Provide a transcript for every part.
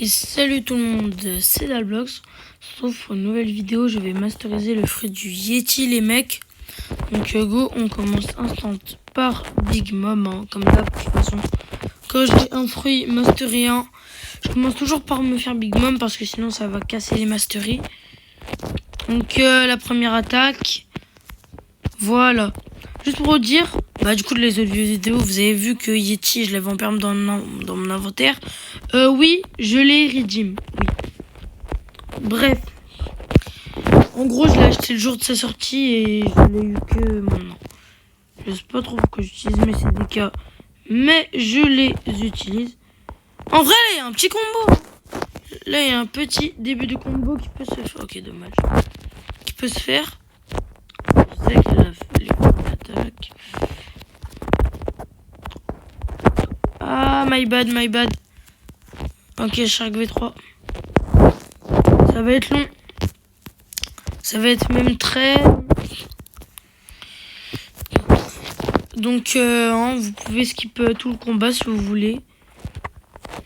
Et salut tout le monde, c'est Dalblox. Sauf pour une nouvelle vidéo, je vais masteriser le fruit du Yeti les mecs. Donc go, on commence instant par Big Mom, hein, comme d'hab. De toute façon, quand j'ai un fruit masteré, je commence toujours par me faire Big Mom parce que sinon ça va casser les masteries. Donc la première attaque, voilà. Juste pour vous dire, du coup les autres vidéos, vous avez vu que Yeti, je l'avais en perme dans mon inventaire. Oui, je l'ai redeem, oui. Bref. En gros, je l'ai acheté le jour de sa sortie et je l'ai eu que maintenant. Je sais pas trop pourquoi j'utilise mes CDK, mais je les utilise. En vrai, là, il y a un petit combo. Là, il y a un petit début de combo qui peut se faire. Ok, dommage. Qui peut se faire. Je sais qu'elle a fait les coups d'attaque. Ah, my bad, my bad. Ok, Shark V3. Ça va être long. Ça va être même très... Donc, vous pouvez skip tout le combat si vous voulez.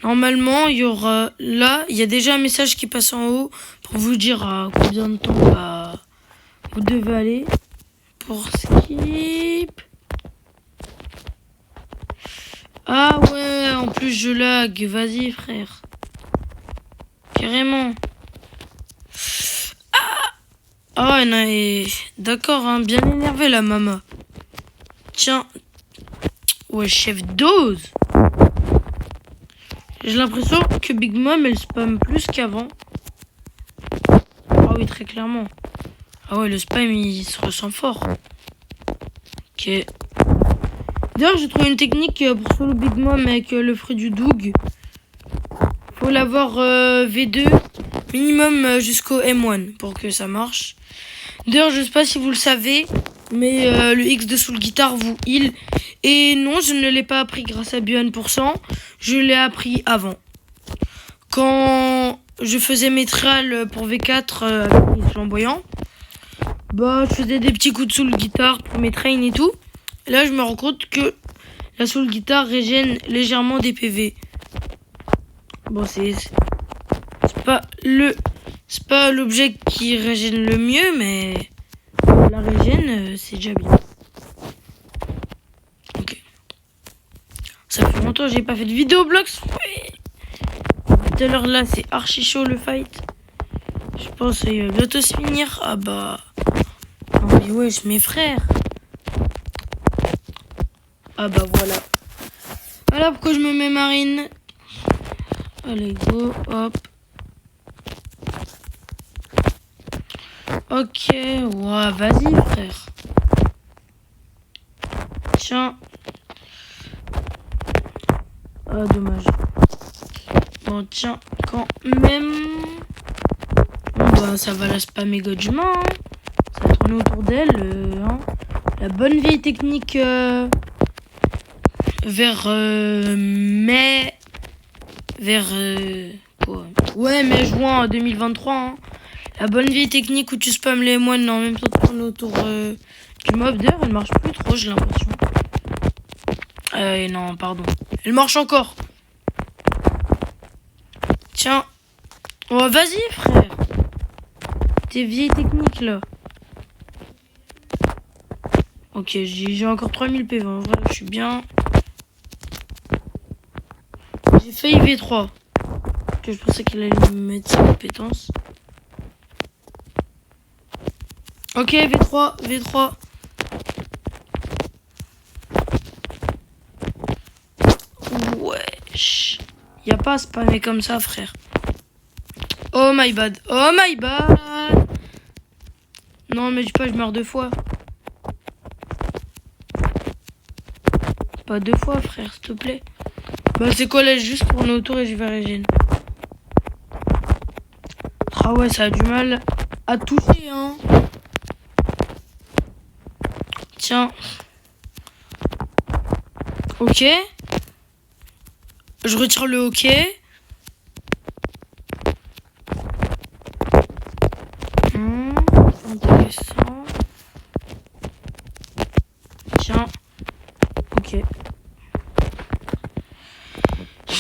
Normalement, il y aura... Là, il y a déjà un message qui passe en haut pour vous dire à combien de temps vous devez aller pour skip. Ah ouais, en plus je lag. Vas-y, frère. Carrément. Ah ouais, non, d'accord, hein, bien énervé la maman. Tiens. Ouais, chef dose. J'ai l'impression que Big Mom, elle spam plus qu'avant. Ah oui, très clairement. Ah ouais, le spam, il se ressent fort. Ok. D'ailleurs, j'ai trouvé une technique pour solo Big Mom avec le fruit du Doug. Faut l'avoir V2 minimum jusqu'au M1 pour que ça marche. D'ailleurs, je sais pas si vous le savez, mais le X de Soul Guitar vous heal. Et non, je ne l'ai pas appris grâce à Buan%. Je l'ai appris avant. Quand je faisais mes trials pour V4 avec les flamboyants, je faisais des petits coups de Soul Guitar pour mes trains et tout. Et là, je me rends compte que la Soul Guitar régène légèrement des PV. Bon, c'est pas l'objet qui régène le mieux, mais la régène, c'est déjà bien. Ok. Ça fait longtemps que j'ai pas fait de vidéo Blox. Tout à l'heure là, c'est archi chaud le fight. Je pense qu'il va bientôt se finir. Ah bah. Non mais wesh, mes frères. Ah bah voilà. Voilà pourquoi je me mets marine. Allez, go, hop. Ok, ouais, vas-y, frère. Tiens. Ah, dommage. Bon, tiens, quand même. Bon, ça va la spammer godement. Ça va tourner autour d'elle. La bonne vieille technique vers mai. Vers quoi? Ouais, mai-juin 2023. La bonne vieille technique où tu spams les moines en même temps de tourner autour du mob. D'ailleurs, elle marche plus trop, j'ai l'impression. Non, pardon. Elle marche encore. Tiens. Oh, vas-y, frère. Tes vieilles techniques, là. Ok, j'ai encore 3000 PV. En vrai, je suis bien. J'ai failli V3. Que je pensais qu'elle allait me mettre sa compétence. Ok, V3, V3. Wesh. Y'a pas à spammer comme ça, frère. Oh my bad. Oh my bad. Non, mais dis pas, je meurs 2 fois. Pas 2 fois, frère, s'il te plaît. C'est quoi là? Juste tourner autour et je vais régénérer. Ah ouais, ça a du mal à toucher, hein. Tiens. Ok. Je retire le hockey. Intéressant. Tiens. Ok.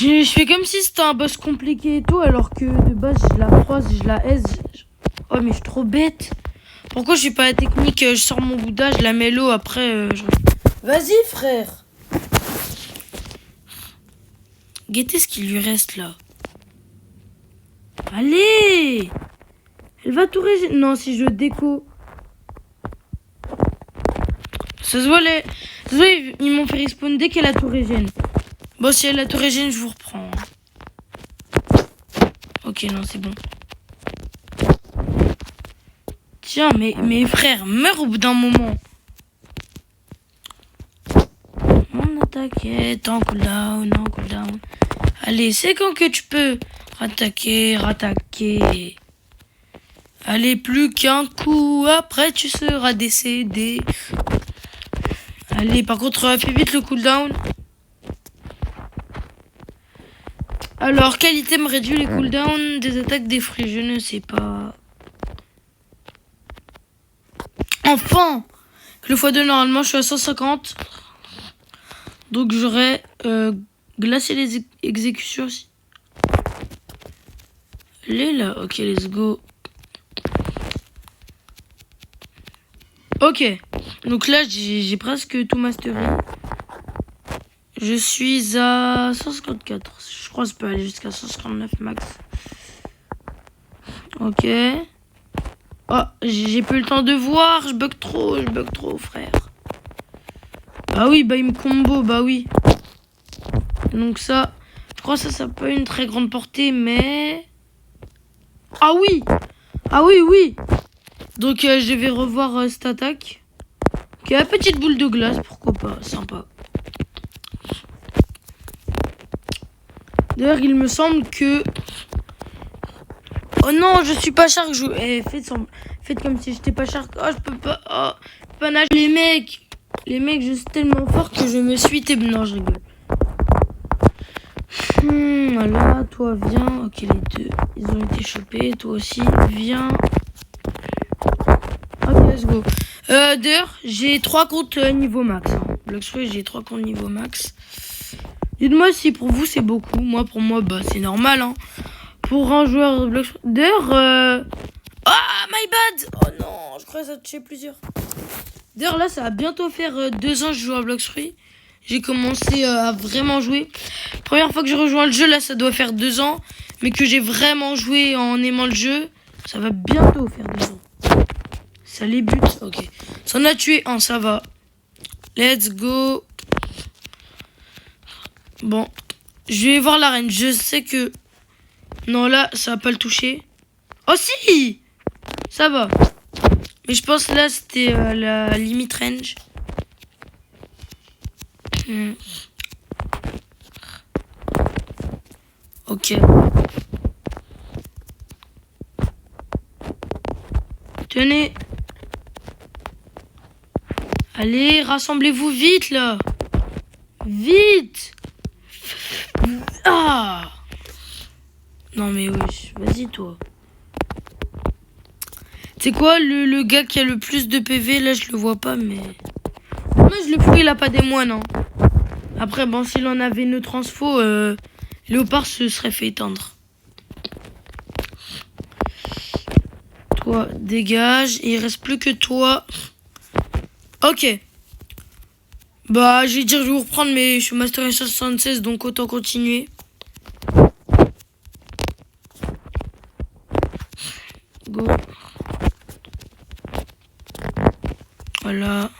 Je fais comme si c'était un boss compliqué et tout, alors que de base, je la croise, je la aise. Oh, mais je suis trop bête. Pourquoi je suis pas la technique, je sors mon Bouddha, je la mets l'eau, après, Vas-y, frère. Guettez ce qu'il lui reste, là. Allez. Elle va tout régénérer. Non, si je déco... Ça se voit, ils m'ont fait respawn dès qu'elle a tout régène. Bon, si elle a tout régène, je vous reprends. Ok, non, c'est bon. Tiens, mais frère, meurs au bout d'un moment. On attaquait, en cooldown, en cooldown. Allez, c'est quand que tu peux rattaquer. Allez, plus qu'un coup, après tu seras décédé. Allez, par contre, fais vite le cooldown. Alors, quel item réduit les cooldowns des attaques des fruits? Je ne sais pas. Enfin! Le x2, normalement, je suis à 150. Donc, j'aurais glacé les exécutions aussi. Elle est là. Ok, let's go. Ok. Donc là, j'ai presque tout masteré. Je suis à 154. Je crois que ça peut aller jusqu'à 159 max. Ok. Oh, j'ai plus le temps de voir. Je bug trop, frère. Bah oui, bah il me combo, bah oui. Donc ça, je crois que ça peut une très grande portée, mais... Ah oui. Oui. Donc je vais revoir cette attaque. Ok, petite boule de glace, pourquoi pas, sympa. D'ailleurs, il me semble que... Oh non, je suis pas shark. Faites comme si j'étais pas shark. Oh, je peux pas... Oh, je peux pas nager. Les mecs, je suis tellement fort que je me suis... Non, je rigole. Voilà, toi, viens. Ok, les deux, ils ont été chopés. Toi aussi, viens. Ok, let's go. D'ailleurs, j'ai 3 comptes niveau max. Bloxfree, j'ai 3 comptes niveau max. Dites-moi si pour vous c'est beaucoup. Moi, pour moi, bah c'est normal. Hein. Pour un joueur de Bloxfree. D'ailleurs, Ah, my bad. Oh non, je crois que ça a touché plusieurs. D'ailleurs, là, ça va bientôt faire 2 ans que je joue à Bloxfree. J'ai commencé à vraiment jouer. Première fois que je rejoins le jeu, là, ça doit faire 2 ans. Mais que j'ai vraiment joué en aimant le jeu, ça va bientôt faire 2 ans. Ça les bute. Ok. Ça en a tué un, ça va. Let's go. Bon. Je vais voir l'arène. Je sais que... Non, là, ça va pas le toucher. Oh si! Ça va. Mais je pense là, c'était la limite range. Ok. Tenez. Allez, rassemblez-vous vite, là. Vite. Ah. Non, mais oui, vas-y, toi. C'est quoi le gars qui a le plus de PV? Là, je le vois pas, mais... Moi, je le fous, il a pas des moines, hein. Après, bon, s'il en avait une transfo, Léopard se serait fait éteindre. Toi, dégage. Il reste plus que toi. Ok. Bah, je vais dire, je vais vous reprendre, mais je suis Master 76, donc autant continuer. Go. Voilà.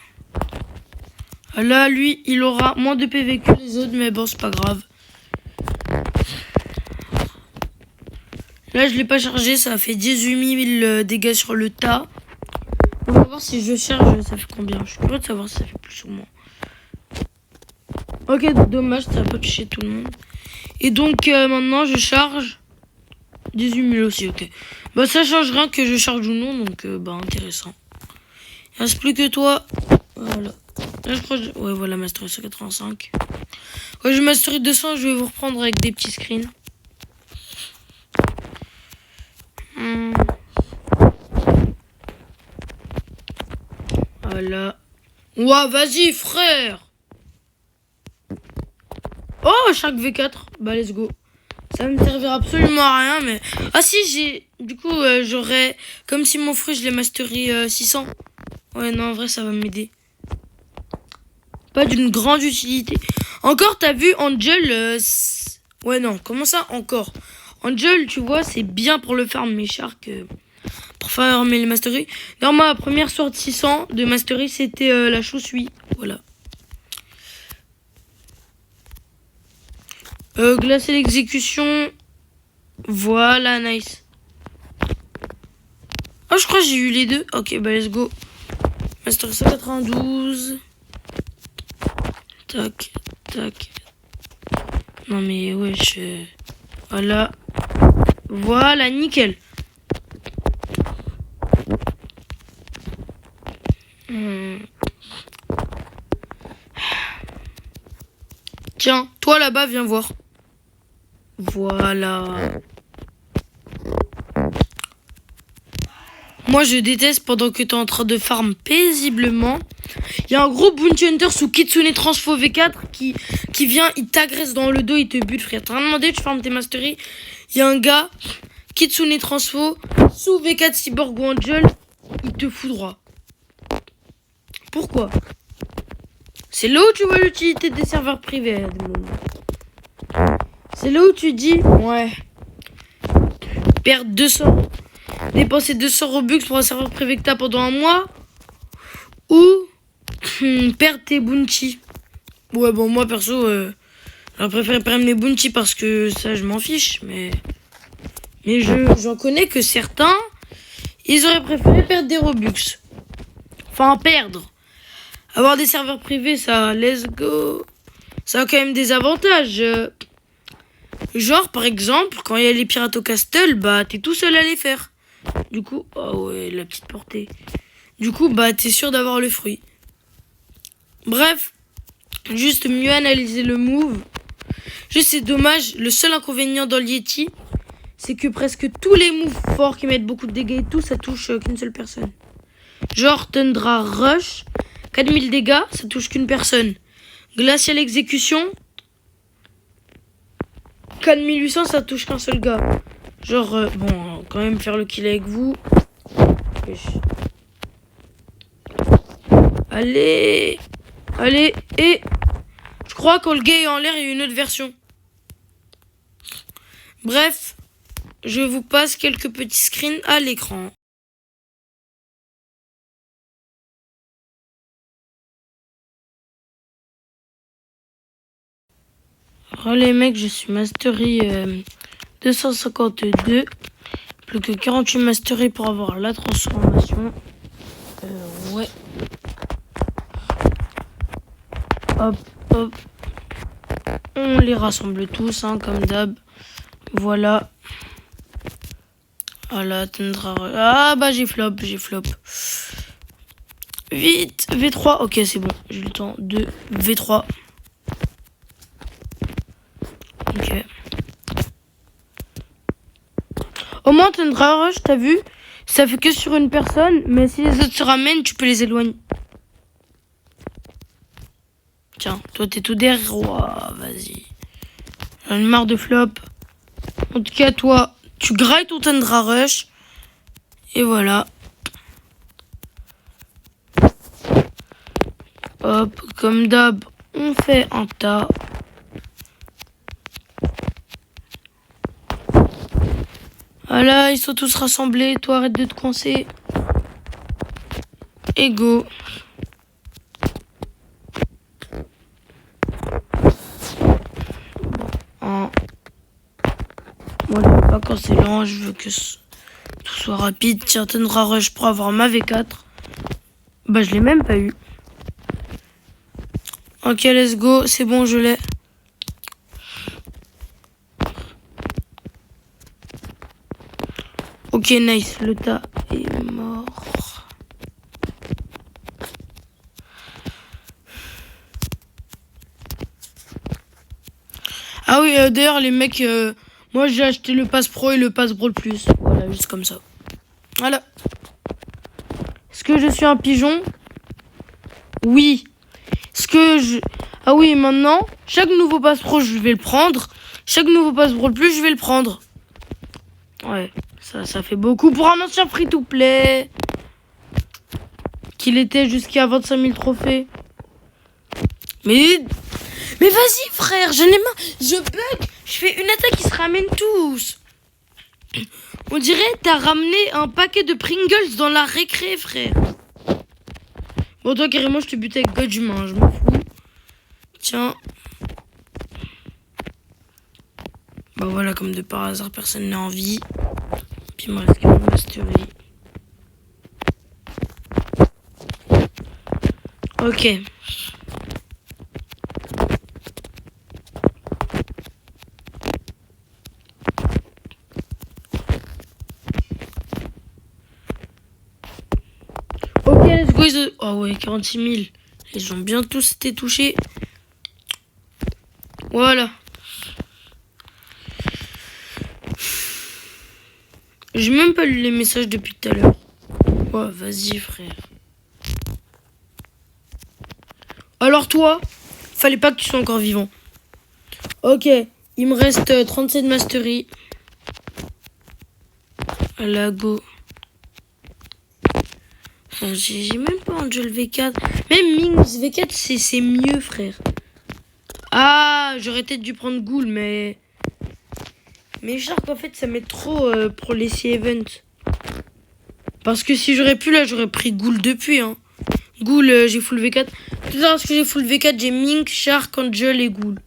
Là, lui, il aura moins de PV que les autres, mais bon, c'est pas grave. Là, je l'ai pas chargé, ça a fait 18 000 dégâts sur le tas. On va voir si je charge, ça fait combien. Je suis curieux de savoir si ça fait plus ou moins. Ok, dommage, ça va pas toucher tout le monde. Et donc, maintenant, je charge 18 000 aussi, ok. Bah, ça change rien que je charge ou non, donc, bah, intéressant. Il reste plus que toi. Voilà. Là, je crois que... Ouais, voilà, Mastery 185. Ouais, je Mastery 200, je vais vous reprendre avec des petits screens. Voilà. Ouah, vas-y, frère. Oh, chaque V4. Bah, let's go. Ça me servira absolument à rien, mais... Ah si, j'ai... Du coup, j'aurais... Comme si mon fruit, je l'ai mastery 600. Ouais, non, en vrai, ça va m'aider. Pas d'une grande utilité. Encore, t'as vu, Angel... Ouais, non, comment ça, encore? Angel, tu vois, c'est bien pour le farm, mes sharks. Pour farmer les mastery. Dans ma première sorte 600 de mastery, c'était la chaussouille. Voilà. Glacer l'exécution. Voilà, nice. Oh, je crois que j'ai eu les deux. Ok, bah let's go. Mastery 192. Tac, tac. Non mais wesh. Voilà. Voilà, nickel. Tiens, toi là-bas, viens voir. Voilà. Moi, je déteste pendant que tu es en train de farm paisiblement. Il y a un gros bounty hunter sous Kitsune Transfo V4 qui vient, il t'agresse dans le dos, il te bute, frère. T'as rien demandé, tu farmes tes masteries. Il y a un gars, Kitsune Transfo, sous V4 Cyborg ou Angel, il te fout droit. Pourquoi? C'est là où tu vois l'utilité des serveurs privés. C'est là où tu dis, ouais, perdre 200, dépenser 200 Robux pour un serveur privé que t'as pendant un mois, ou perdre tes bounty. Ouais, bon, moi perso, j'aurais préféré perdre mes bounty parce que ça, je m'en fiche, mais j'en connais que certains, ils auraient préféré perdre des Robux. Enfin, perdre. Avoir des serveurs privés, ça, let's go. Ça a quand même des avantages. Genre, par exemple, quand il y a les pirates au castle, bah, t'es tout seul à les faire. Du coup, oh ouais, la petite portée. Du coup, bah, t'es sûr d'avoir le fruit. Bref, juste mieux analyser le move. Juste, c'est dommage, le seul inconvénient dans le Yeti, c'est que presque tous les moves forts qui mettent beaucoup de dégâts et tout, ça touche qu'une seule personne. Genre, Tundra Rush, 4000 dégâts, ça touche qu'une personne. Glacial Exécution, 4800, ça touche qu'un seul gars. Genre, bon, quand même faire le kill avec vous. Allez, allez, et je crois quand le gars est en l'air, il y a une autre version. Bref, je vous passe quelques petits screens à l'écran. Alors les mecs, je suis mastery 252. Plus que 48 mastery pour avoir la transformation. Ouais. Hop, hop. On les rassemble tous, hein, comme d'hab. Voilà. Voilà, Tundra. Ah bah j'ai flop. Vite, V3. Ok, c'est bon. J'ai le temps de V3. Ok. Au moins, Tundra Rush, t'as vu? Ça fait que sur une personne, mais si les autres se ramènent, tu peux les éloigner. Tiens, toi t'es tout derrière. Wow, vas-y. J'en ai marre de flop. En tout cas, toi, tu grailles ton Tundra Rush. Et voilà. Hop, comme d'hab, on fait un tas. Voilà, ils sont tous rassemblés. Toi, arrête de te coincer. Et go. Moi, j'aime pas quand c'est lent. Je veux que tout soit rapide. Tiens, Tundra Rush pour avoir ma V4. Bah, je l'ai même pas eu. Ok, let's go. C'est bon, je l'ai. Ok, nice. Le tas est mort. Ah oui, d'ailleurs, les mecs, moi j'ai acheté le pass pro et le pass brawl plus. Voilà, juste comme ça. Voilà. Est-ce que je suis un pigeon? Oui. Est-ce que je... Ah oui, maintenant, chaque nouveau pass pro, je vais le prendre. Chaque nouveau passe Brawl Plus, je vais le prendre. Ouais, ça fait beaucoup pour un ancien free-to-play. Qu'il était jusqu'à 25 000 trophées. Mais vas-y, frère, j'en ai marre. Je bug. Je fais une attaque qui se ramène tous. On dirait t'as ramené un paquet de Pringles dans la récré, frère. Bon, toi, carrément, je te bute avec God humain. Je m'en fous. Tiens. Bah voilà, comme de par hasard, personne n'a envie. Puis il me reste qu'une mastery. Ok. Ok, let's go. Oh ouais, 46 000. Ils ont bien tous été touchés. Voilà. J'ai même pas lu les messages depuis tout à l'heure. Ouais, vas-y, frère. Alors toi, fallait pas que tu sois encore vivant. Ok, il me reste 37 mastery. À la go. J'ai même pas Angel V4. Même Mings V4, c'est mieux, frère. Ah, j'aurais peut-être dû prendre Ghoul, mais... Mais Shark, en fait, ça met trop pour les events. Parce que si j'aurais pu, là, j'aurais pris Ghoul depuis, hein. Ghoul, j'ai full V4. Tout à l'heure, parce que j'ai full V4, j'ai Mink, Shark, Angel et Ghoul.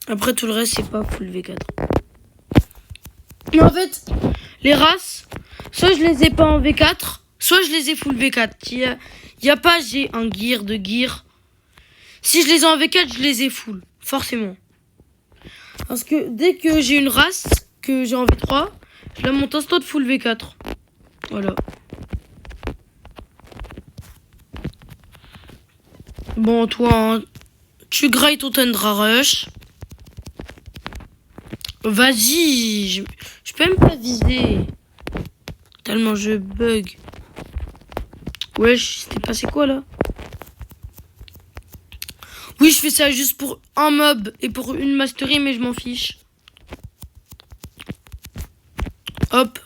Après, tout le reste, c'est pas full V4. Mais en fait, les races, soit je les ai pas en V4, soit je les ai full V4. Il y a pas, j'ai un gear de gear. Si je les ai en V4, je les ai full. Forcément. Parce que dès que j'ai une race que j'ai en V3, je la monte instant de full V4. Voilà. Bon, toi, hein, tu grailles ton Tundra Rush. Vas-y, je peux même pas viser. Tellement je bug. Wesh, c'était passé quoi là? Oui, je fais ça juste pour un mob et pour une mastery, mais je m'en fiche. Hop.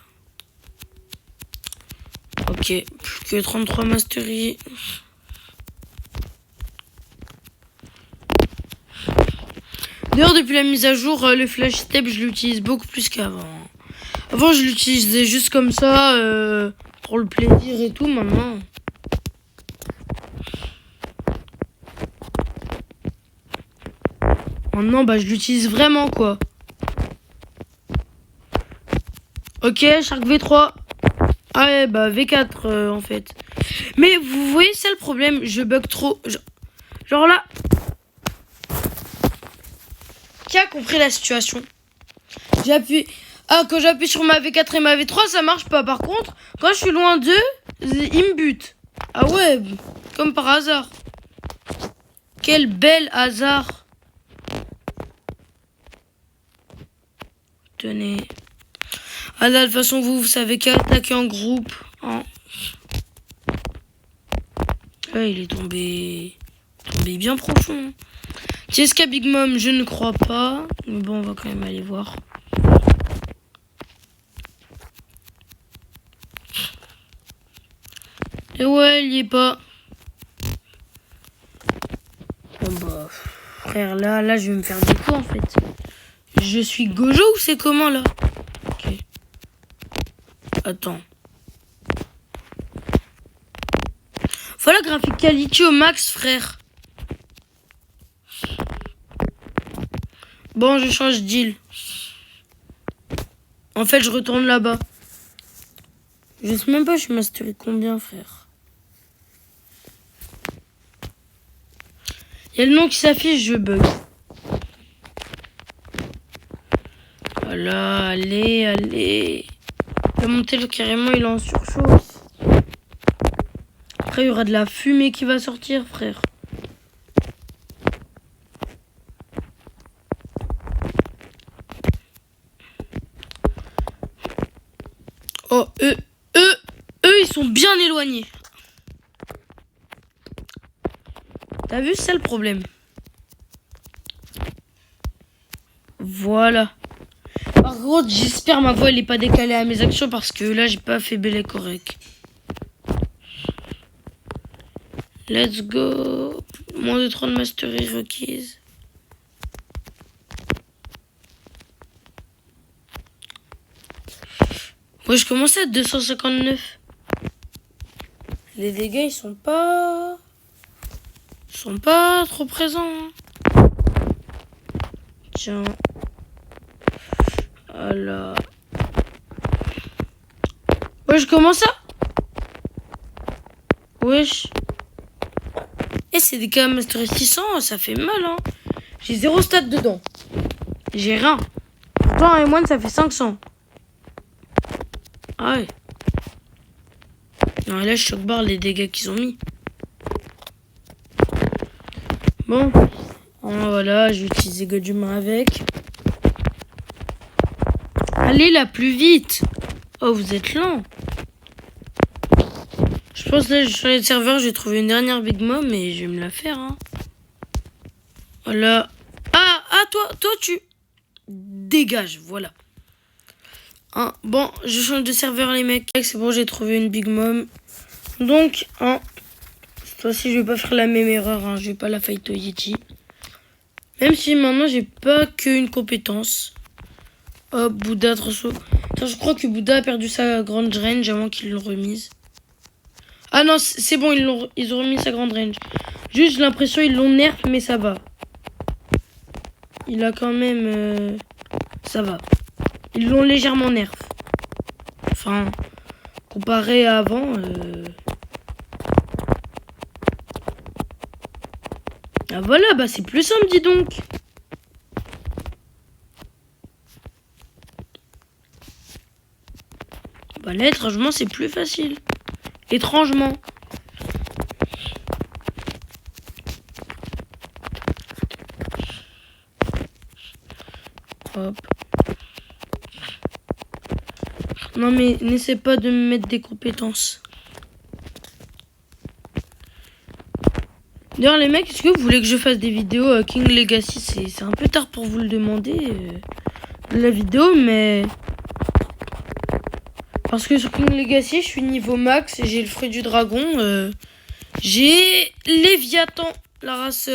Ok, plus que 33 mastery. D'ailleurs, depuis la mise à jour, le flash step, je l'utilise beaucoup plus qu'avant. Avant, je l'utilisais juste comme ça, pour le plaisir et tout, maintenant. Maintenant, bah, je l'utilise vraiment, quoi. Ok, Shark V3. Ah ouais, bah, V4, en fait. Mais vous voyez, c'est le problème, je bug trop. Genre là... Qui a compris la situation? J'appuie... Ah, quand j'appuie sur ma V4 et ma V3, ça marche pas. Par contre, quand je suis loin d'eux, ils me butent. Ah ouais, comme par hasard. Quel bel hasard. Tenez. Ah là, de toute façon, vous savez qu'attaquer en groupe. Hein. Ouais, il est tombé bien profond. TSK Big Mom, je ne crois pas. Mais bon, on va quand même aller voir. Et ouais, il y est pas. Bon bah, frère, là, je vais me faire des coups en fait. Je suis Gojo ou c'est comment là? Ok. Attends. Voilà, graphique quality au max, frère. Bon, je change d'île. En fait, je retourne là-bas. Je sais même pas, je suis mastery combien, frère. Il y a le nom qui s'affiche, je bug. Voilà, allez. La montée, carrément, il est en surchauffe. Après, il y aura de la fumée qui va sortir, frère. Oh, eux, ils sont bien éloignés. T'as vu, c'est ça le problème. Voilà. Par contre, j'espère ma voix elle est pas décalée à mes actions parce que là j'ai pas fait bel et correct. Let's go. Moins de 30 masteries requises. Ouais, je commence à 259. Les dégâts ils sont pas trop présents. Hein. Tiens. Voilà. Ouais, je commence à. Wesh. Et c'est des cas master 600, ça fait mal, hein. J'ai 0 stats dedans. J'ai rien. Pourtant, un moine, ça fait 500. Ah ouais. Non, là, je choque barre les dégâts qu'ils ont mis. Bon. Voilà, je vais utiliser God humain avec. Allez, là, plus vite. Oh, vous êtes lent. Je pense là, sur les serveurs, je vais trouver une dernière Big Mom et je vais me la faire. Hein. Voilà. Ah, toi, tu dégages. Voilà. Hein, bon, je change de serveur, les mecs. C'est bon, j'ai trouvé une Big Mom. Donc, hein, cette fois-ci, je vais pas faire la même erreur. Hein, je vais pas la fight au Yeti. Même si maintenant, j'ai pas qu'une compétence. Hop, Bouddha, trousseau. Attends, je crois que Bouddha a perdu sa grande range avant qu'il le remise. Ah non, c'est bon, ils ont remis sa grande range. Juste, j'ai l'impression qu'ils l'ont nerf, mais ça va. Il a quand même... ça va. Ils l'ont légèrement nerf. Enfin, comparé à avant... Ah voilà, bah c'est plus simple, dis donc. Bah là, étrangement, c'est plus facile. Étrangement. Hop. Non mais n'essaie pas de me mettre des compétences. D'ailleurs les mecs, est-ce que vous voulez que je fasse des vidéos King Legacy? C'est un peu tard pour vous le demander la vidéo, mais... Parce que sur King Legacy, je suis niveau max et j'ai le fruit du dragon. J'ai Léviathan, la race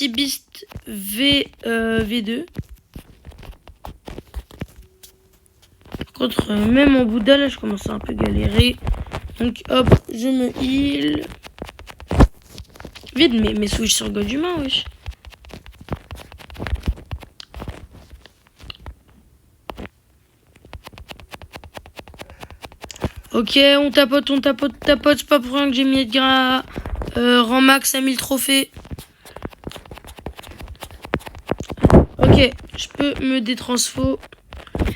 Ibist V2. Par contre, même en Bouddha, là, je commence à un peu galérer. Donc, hop, je me heal. Vite, mes switch sur God humain, wesh. Ok, on tapote. C'est pas pour rien que j'ai mis Edgar rang max à 1000 trophées. Ok, je peux me détransfo.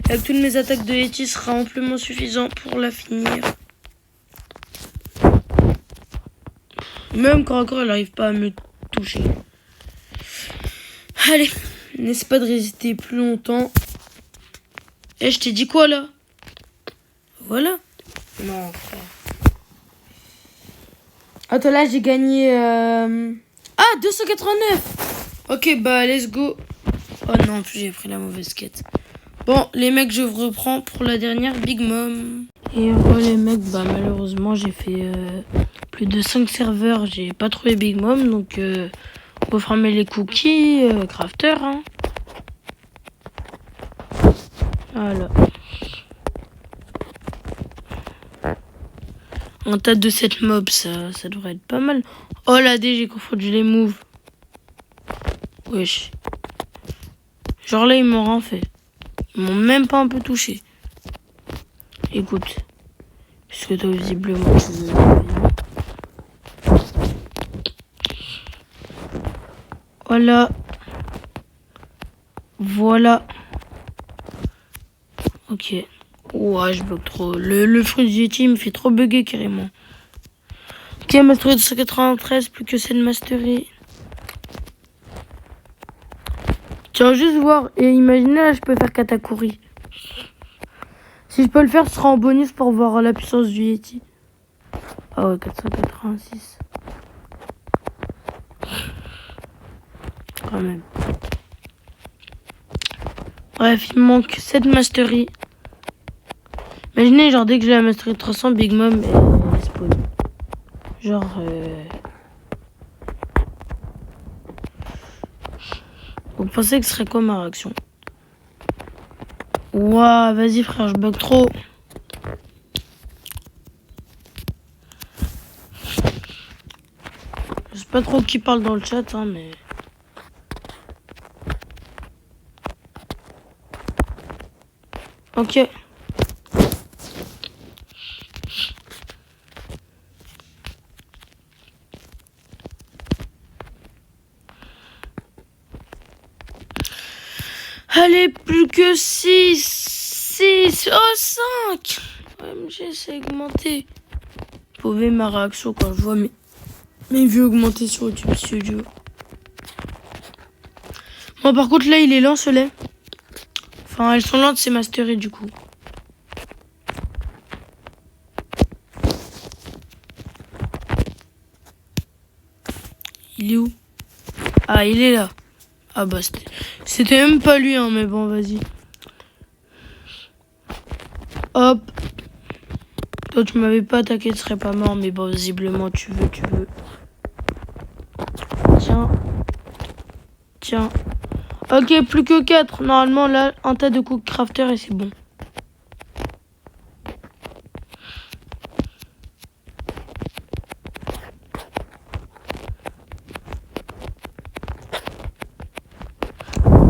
Avec toutes mes attaques de Yeti, sera amplement suffisant pour la finir. Même quand encore elle n'arrive pas à me toucher. Allez, n'essaie pas de résister plus longtemps. Eh, je t'ai dit quoi là? Voilà. Non, frère. Attends, là j'ai gagné... Ah, 289. Ok, bah let's go. Oh non, en plus j'ai pris la mauvaise quête. Bon, les mecs, je vous reprends pour la dernière Big Mom. Et les mecs, bah malheureusement, j'ai fait plus de 5 serveurs. J'ai pas trouvé Big Mom, donc on va farmer les cookies, crafter. Hein. Voilà. Un tas de 7 mobs, ça devrait être pas mal. Oh la D, j'ai confondu les moves. Wesh. Genre là, ils m'ont rien fait. Ils m'ont même pas un peu touché. Écoute. Puisque toi, visiblement, tu veux... Voilà. Voilà. Ok. Ouah, je bug trop. Le fruit du Yeti me fait trop bugger carrément. Ok, mastery de 193, plus que 7 mastery. Tiens, juste voir. Et imaginez, là, je peux faire Katakuri. Si je peux le faire, ce sera en bonus pour voir la puissance du Yeti. Ah ouais, 486. Quand même. Bref, il me manque 7 masteries. Imaginez, genre, dès que j'ai la mastery 300, Big Mom elle spawn. Genre, Vous pensez que ce serait quoi ma réaction? Ouah, vas-y frère, je bug trop. Je sais pas trop qui parle dans le chat, hein, mais... Ok. Allez, plus que 6. Oh, 5. OMG, c'est augmenté. Vous pouvez ma réaction quand je vois mes vues augmenter sur YouTube Studio. Bon, par contre, là, il est lent, ce lait. Enfin, elles sont lentes, c'est masteré, du coup. Il est où? Ah, il est là. Ah bah, c'était même pas lui, hein, mais bon, vas-y. Hop. Toi, tu m'avais pas attaqué, tu serais pas mort, mais bon, visiblement, tu veux. Tiens. Ok, plus que 4. Normalement, là, un tas de coups crafter et c'est bon.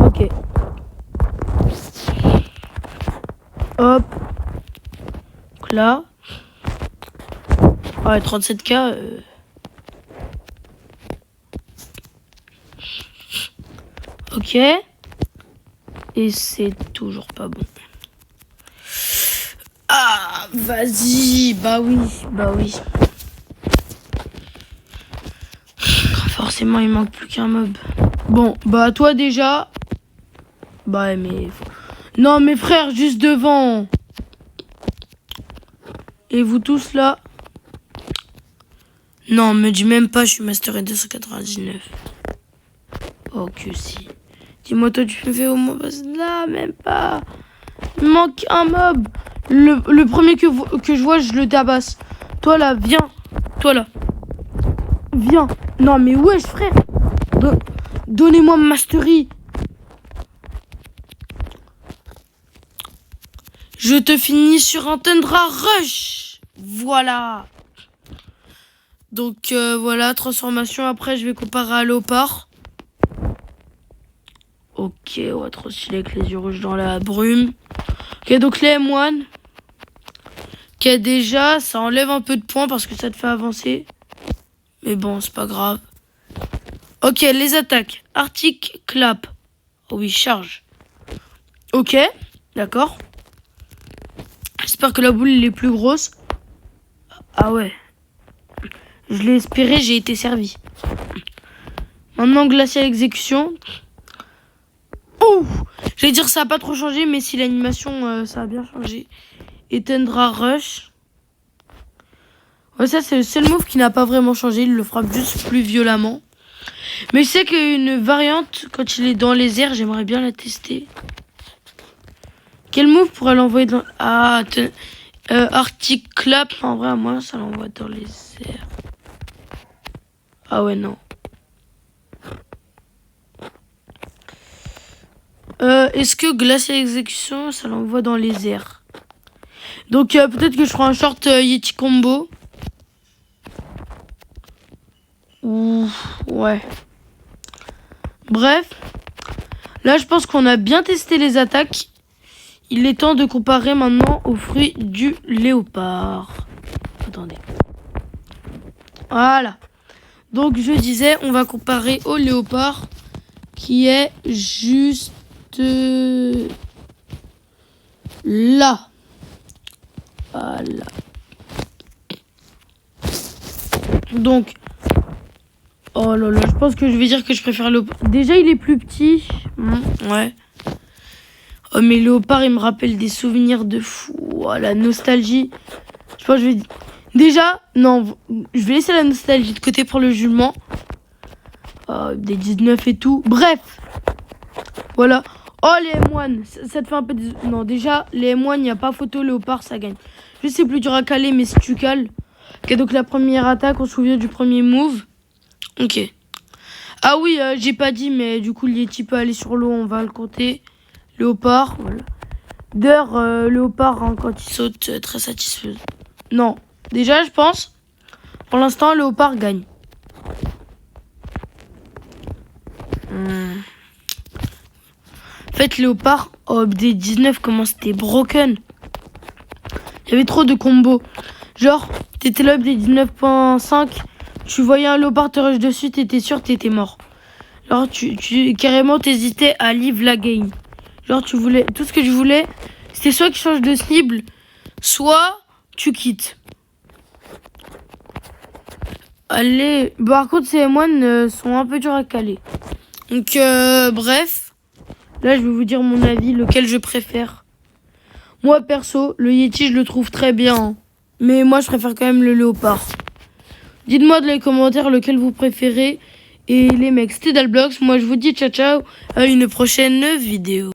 Ok. Hop. Donc là. Ouais, 37K. Ok. Et c'est toujours pas bon. Ah, vas-y. Bah oui. Forcément, il manque plus qu'un mob. Bon, bah toi déjà. Bah mais... Non, mes frères, juste devant. Et vous tous là. Non, me dis même pas, je suis master 299. Oh que si. Dis-moi, toi, tu me fais au moins... Là, même pas. Il manque un mob. Le premier que je vois, je le tabasse. Toi, là, viens. Toi, là. Viens. Non, mais wesh, frère. Donnez-moi ma mastery. Je te finis sur un Tundra Rush. Voilà. Donc, voilà, transformation. Après, je vais comparer à Léopard. Ok, ouais, trop stylé avec les yeux rouges dans la brume. Ok, donc les M1. Ok, déjà, ça enlève un peu de points parce que ça te fait avancer. Mais bon, c'est pas grave. Ok, les attaques. Arctic Clap. Oh oui, charge. Ok, d'accord. J'espère que la boule est plus grosse. Ah ouais. Je l'ai espéré, j'ai été servi. Maintenant, glacial exécution. Ouh, j'allais dire ça a pas trop changé, mais si l'animation, ça a bien changé. Et Tundra Rush. Ouais, ça, c'est le seul move qui n'a pas vraiment changé. Il le frappe juste plus violemment. Mais je sais qu'une variante, quand il est dans les airs, j'aimerais bien la tester. Quel move pourrait l'envoyer dans... Ah, Arctic Clap. En vrai, moi, ça l'envoie dans les airs. Ah ouais, non. Est-ce que glacial exécution, ça l'envoie dans les airs? Donc, peut-être que je ferai un short Yeti combo. Ouh, ouais. Bref. Là, je pense qu'on a bien testé les attaques. Il est temps de comparer maintenant aux fruits du léopard. Attendez. Voilà. Donc, je disais, on va comparer au léopard qui est juste là. Voilà. Donc, oh là là, je pense que je vais dire que je préfère le... Déjà, il est plus petit. Ouais. Oh, mais Léopard, il me rappelle des souvenirs de fou. Oh, la nostalgie. Je pense que je vais... Déjà, non, je vais laisser la nostalgie de côté pour le jugement. Oh, des 19 et tout. Bref. Voilà. Oh, les M1, ça te fait un peu... Non, déjà, les M1, il n'y a pas photo, léopard, ça gagne. Je sais, plus dur à caler, mais si tu cales... Ok, donc la première attaque, on se souvient du premier move. Ok. Ah oui, j'ai pas dit, mais du coup, le Yeti peut aller sur l'eau, on va le compter. Léopard, voilà. D'ailleurs, léopard, hein, quand il saute, très satisfait. Non, déjà, je pense, pour l'instant, léopard gagne. En fait, léopard, au update 19, comment c'était broken. Il y avait trop de combos. Genre, t'étais là, update 19.5, tu voyais un léopard te rush dessus, t'étais sûr, t'étais mort. Genre, carrément, t'hésitais à leave la game. Genre, tu voulais, tout ce que je voulais, c'était soit que tu changes de cible, soit tu quittes. Allez, par contre, ces M1 sont un peu durs à caler. Donc, bref, là, je vais vous dire mon avis, lequel je préfère. Moi, perso, le Yeti, je le trouve très bien. Hein. Mais moi, je préfère quand même le léopard. Dites-moi dans les commentaires lequel vous préférez. Et les mecs, c'était Dalblox. Moi, je vous dis ciao, ciao. À une prochaine vidéo.